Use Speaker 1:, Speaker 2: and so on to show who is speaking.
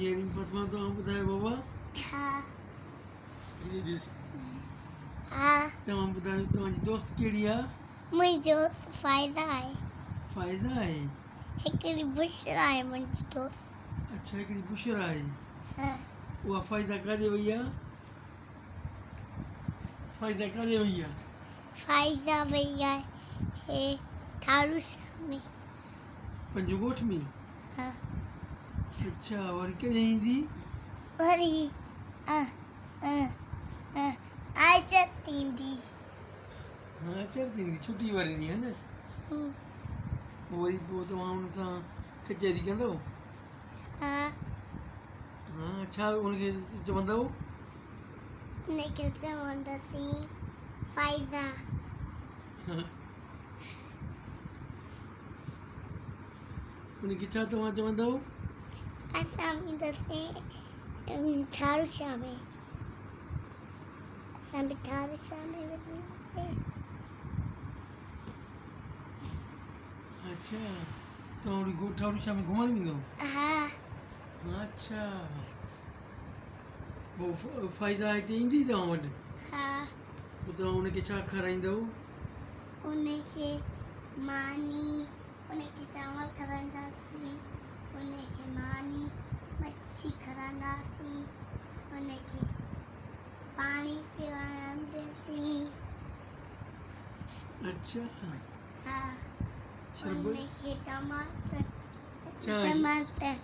Speaker 1: हीअं फ़ातिमा तव्हां ॿुधायो बाबा
Speaker 2: हा
Speaker 1: ॾिस
Speaker 2: हा
Speaker 1: तव्हां ॿुधायो तव्हांजी दोस्त कहिड़ी आहे
Speaker 2: मुंहिंजो फ़ाइदा आहे
Speaker 1: फ़ाइज़ा आहे
Speaker 2: हिकिड़ी बुशरा आहे मुंहिंजी दोस्त
Speaker 1: अच्छा हिकिड़ी बुशरा आहे
Speaker 2: हा
Speaker 1: उहा फ़ाइज़ा काॾे वई आहे फ़ाइज़ा काॾे वई आहे
Speaker 2: फ़ाइदा वई आहे हे थारूशा में
Speaker 1: पंहिंजो ॻोठ में
Speaker 2: हा
Speaker 1: अच्छा वरी कॾहिं ईंदी
Speaker 2: वरी आइज़त थींदी
Speaker 1: हा अचर थींदी छुटी वारे ॾींहुं है न वरी पोइ तव्हां हुन सां कचहरी कंदव
Speaker 2: हा
Speaker 1: हा छा हुनखे चवंदव
Speaker 2: हुनखे चवंदासीं फ़ाइदा
Speaker 1: हुनखे छा तव्हां चवंदव
Speaker 2: असां वेंदासीं थारूशा में असां बि थारूशा में वेंदासीं
Speaker 1: अच्छा तव्हां वरी ठारूशा में घुमण वेंदव
Speaker 2: हा
Speaker 1: अच्छा पोइ फ़ाइज़ा हिते ईंदी तव्हां वटि
Speaker 2: हा
Speaker 1: पोइ तव्हां हुनखे छा खाराईंदव
Speaker 2: उनखे मानी उनखे चांवर खाराईंदासीं उनखे मानी मच्छी खाराईंदासीं उनखे पाणी पीआरींदासीं
Speaker 1: अच्छा
Speaker 2: हा
Speaker 1: शरबत
Speaker 2: उनखे टमाटर
Speaker 1: छा
Speaker 2: टमाटर